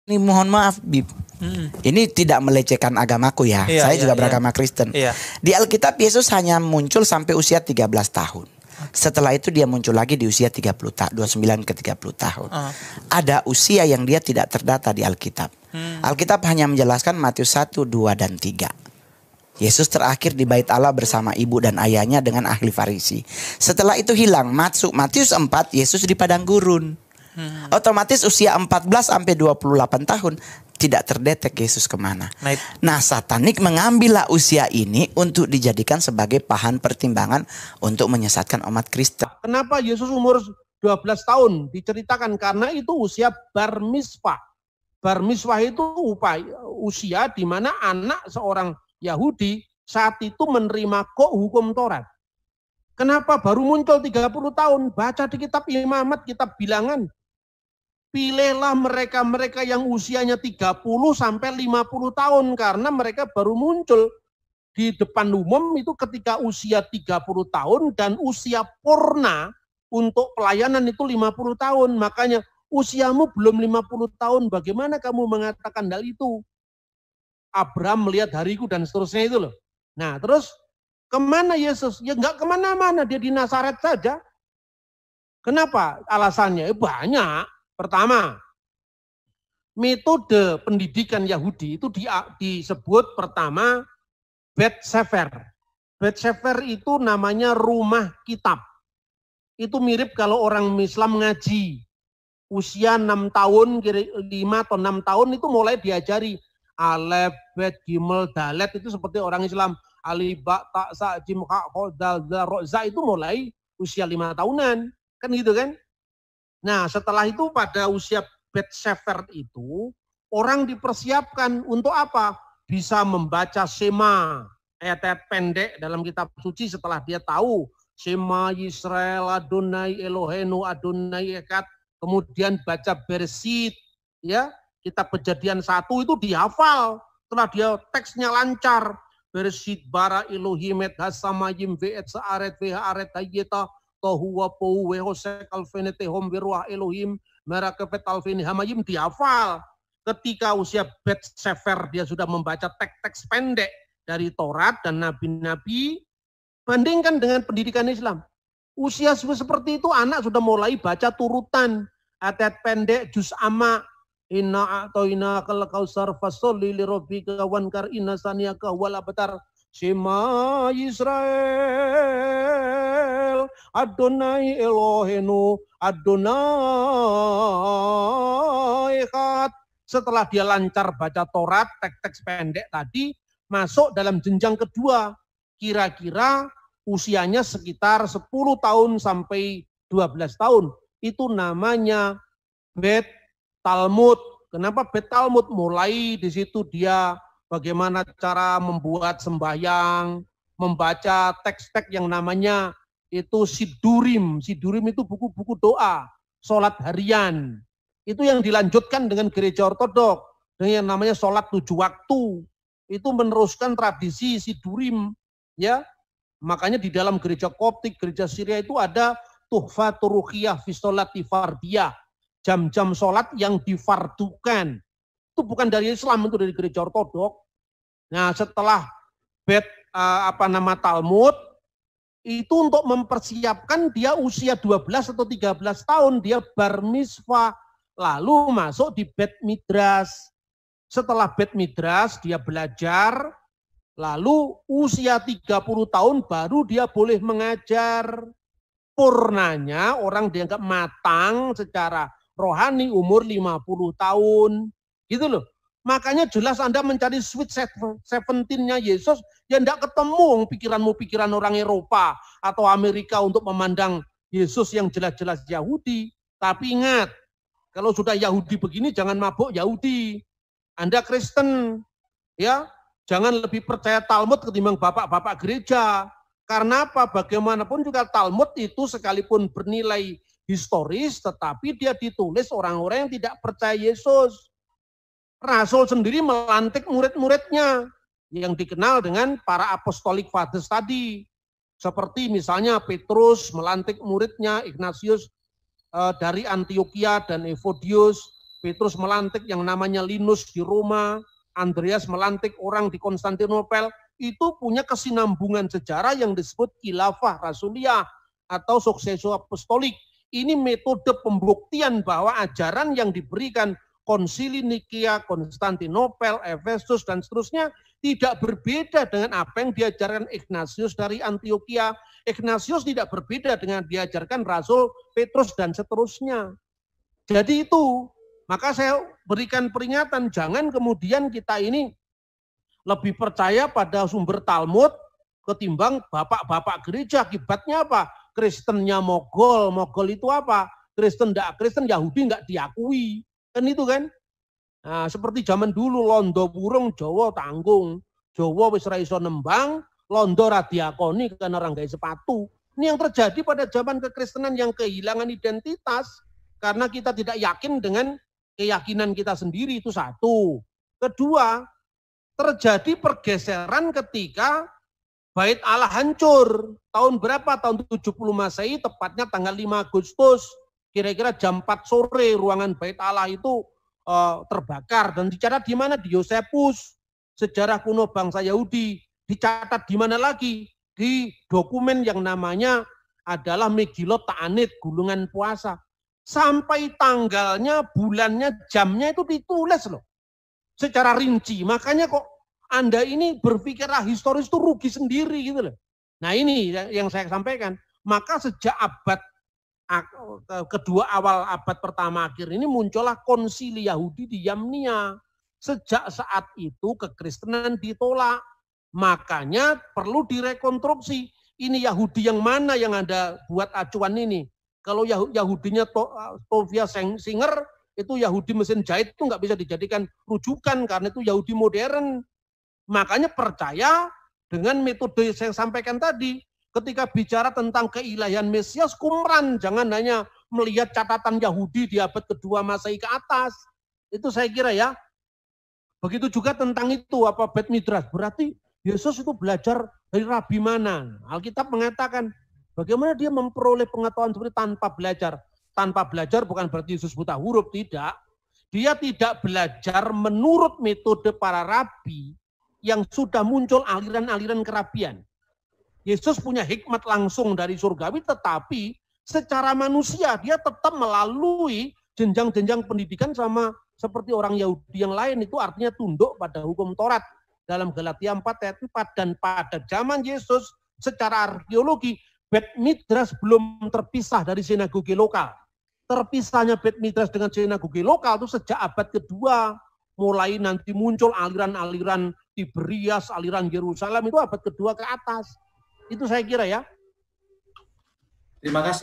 Ini mohon maaf, Bib. Ini tidak melecehkan agamaku ya. Iya, Saya iya, juga iya. beragama Kristen. Iya. Di Alkitab Yesus hanya muncul sampai usia 13 tahun. Setelah itu dia muncul lagi di usia 29 ke 30 tahun. Ada usia yang dia tidak terdata di Alkitab. Alkitab hanya menjelaskan Matius 1, 2, dan 3. Yesus terakhir di bait Allah bersama ibu dan ayahnya dengan ahli Farisi. Setelah itu hilang. Masuk Matius 4, Yesus di padang gurun. Otomatis usia 14 sampai 28 tahun tidak terdetek Yesus kemana. Nah, satanik mengambillah usia ini untuk dijadikan sebagai bahan pertimbangan untuk menyesatkan umat Kristen. Kenapa Yesus umur 12 tahun diceritakan? Karena itu usia bar mitzvah. Bar mitzvah itu usia di mana anak seorang Yahudi saat itu menerima hukum Taurat. Kenapa baru muncul 30 tahun? Baca di kitab Imamat, kitab bilangan. Pilihlah mereka-mereka yang usianya 30 sampai 50 tahun karena mereka baru muncul di depan umum itu ketika usia 30 tahun dan usia purna untuk pelayanan itu 50 tahun. Makanya usiamu belum 50 tahun, bagaimana kamu mengatakan hal itu? Abraham melihat hariku dan seterusnya itu loh. Nah terus kemana Yesus? Ya enggak kemana-mana, dia di Nazaret saja. Kenapa? Alasannya banyak. Pertama, metode pendidikan Yahudi itu disebut pertama Bet Sefer. Bet Sefer itu namanya rumah kitab. Itu mirip kalau orang Islam ngaji. Usia 6 tahun, 5 atau 6 tahun itu mulai diajari. Alef, Bet, Gimel, Dalet itu seperti orang Islam. Alif, Ba, Ta, Sa, Jim, Ha, Ho, Dal, Za, Ro, Za itu mulai usia 5 tahunan. Kan gitu kan? Nah setelah itu pada usia Bet Sefer itu orang dipersiapkan untuk apa? Bisa membaca Shema, ayat-ayat pendek dalam kitab suci setelah dia tahu Shema Yisrael Adonai Elohenu Adonai Echad, kemudian baca Bereshit, ya kitab Kejadian 1 itu dihafal setelah dia teksnya lancar. Bereshit bara Elohim et hasamayim ve'et sa'aret ve'ha'aret hayyeta tohu wa pohu wehosek alfenete hom berwah Elohim merakepet alfeni hamayim dihafal. Ketika usia Bet Sefer dia sudah membaca teks-teks pendek dari Taurat dan nabi-nabi. Bandingkan dengan pendidikan Islam. Usia seperti itu anak sudah mulai baca turutan. Ayat pendek juz amma. Inna a'toina kal kausar fasolli li rabbika wankar inna saniyaka wal abtar. Shema Yisrael Adonai Elohenu Adonai Echad. Setelah dia lancar baca Taurat, teks-teks pendek tadi, masuk dalam jenjang kedua. Kira-kira usianya sekitar 10 tahun sampai 12 tahun. Itu namanya Bet Talmud. Kenapa Bet Talmud? Mulai di situ dia bagaimana cara membuat sembahyang, membaca teks-teks yang namanya itu Sidurim. Sidurim itu buku-buku doa, sholat harian. Itu yang dilanjutkan dengan gereja ortodok, dengan yang namanya sholat 7 waktu. Itu meneruskan tradisi Sidurim. Ya, makanya di dalam gereja Koptik, gereja Syria itu ada Tuhfatur Ruqyah fi sholati fardiyah. Jam-jam sholat yang difardukan. Itu bukan dari Islam, itu dari gereja ortodok. Nah setelah Talmud, itu untuk mempersiapkan dia usia 12 atau 13 tahun, dia bar mitzvah, lalu masuk di Bet Midras. Setelah Bet Midras dia belajar, lalu usia 30 tahun baru dia boleh mengajar. Purnanya orang dianggap matang secara rohani umur 50 tahun. Gitu loh. Makanya jelas Anda mencari sweet 17-nya Yesus, ya tidak ketemu pikiranmu pikiran orang Eropa atau Amerika untuk memandang Yesus yang jelas-jelas Yahudi. Tapi ingat, kalau sudah Yahudi begini jangan mabuk Yahudi. Anda Kristen, ya jangan lebih percaya Talmud ketimbang bapak-bapak gereja. Karena apa? Bagaimanapun juga Talmud itu sekalipun bernilai historis, tetapi dia ditulis orang-orang yang tidak percaya Yesus. Rasul sendiri melantik murid-muridnya yang dikenal dengan para apostolic fathers tadi. Seperti misalnya Petrus melantik muridnya Ignatius dari Antioquia dan Evodius. Petrus melantik yang namanya Linus di Roma, Andreas melantik orang di Konstantinopel, itu punya kesinambungan sejarah yang disebut khilafah rasuliyah atau suksesio apostolik. Ini metode pembuktian bahwa ajaran yang diberikan Konsili Nikia, Konstantinopel, Efesus, dan seterusnya tidak berbeda dengan apa yang diajarkan Ignatius dari Antioquia. Ignatius tidak berbeda dengan diajarkan Rasul Petrus dan seterusnya. Jadi itu, maka saya berikan peringatan, jangan kemudian kita ini lebih percaya pada sumber Talmud ketimbang bapak-bapak gereja. Akibatnya apa? Kristennya mogol, mogol itu apa? Kristen enggak Kristen, Yahudi enggak diakui. Kan itu kan? Nah, seperti zaman dulu londo burung Jawa tanggung. Jawa wis ra iso nembang, londo ra diakoni karena orang gawe sepatu. Ini yang terjadi pada zaman kekristenan yang kehilangan identitas karena kita tidak yakin dengan keyakinan kita sendiri, itu satu. Kedua, terjadi pergeseran ketika Bait Allah hancur. Tahun berapa? Tahun 70 Masehi, tepatnya tanggal 5 Agustus. Kira-kira jam 4 sore ruangan Bait Allah itu terbakar. Dan dicatat di mana? Di Yosefus, sejarah kuno bangsa Yahudi. Dicatat di mana lagi? Di dokumen yang namanya adalah Megillot Ta'anit, gulungan puasa. Sampai tanggalnya, bulannya, jamnya itu ditulis loh. Secara rinci. Makanya kok Anda ini berpikirlah historis itu rugi sendiri gitu loh. Nah ini yang saya sampaikan. Maka sejak abad kedua awal abad pertama akhir ini muncullah konsili Yahudi di Yamnia. Sejak saat itu kekristenan ditolak. Makanya perlu direkonstruksi. Ini Yahudi yang mana yang Anda buat acuan ini? Kalau Yahudinya Tovia Singer, itu Yahudi mesin jahit itu nggak bisa dijadikan rujukan karena itu Yahudi modern. Makanya percaya dengan metode yang saya sampaikan tadi. Ketika bicara tentang keilahian Mesias, Qumran. Jangan hanya melihat catatan Yahudi di abad kedua Masehi ke atas. Itu saya kira ya. Begitu juga tentang itu, apa Bet Midrash. Berarti Yesus itu belajar dari rabi mana? Alkitab mengatakan, bagaimana dia memperoleh pengetahuan seperti tanpa belajar. Tanpa belajar bukan berarti Yesus buta huruf, tidak. Dia tidak belajar menurut metode para rabi yang sudah muncul aliran-aliran kerabian. Yesus punya hikmat langsung dari surgawi, tetapi secara manusia dia tetap melalui jenjang-jenjang pendidikan sama seperti orang Yahudi yang lain. Itu artinya tunduk pada hukum Taurat dalam Galatia 4 ayat 4. Dan pada zaman Yesus secara arkeologi Bet Midrash belum terpisah dari sinagoge lokal. Terpisahnya Bet Midrash dengan sinagoge lokal itu sejak abad kedua. Mulai nanti muncul aliran-aliran Tiberias, aliran Yerusalem itu abad kedua ke atas. Itu saya kira ya. Terima kasih.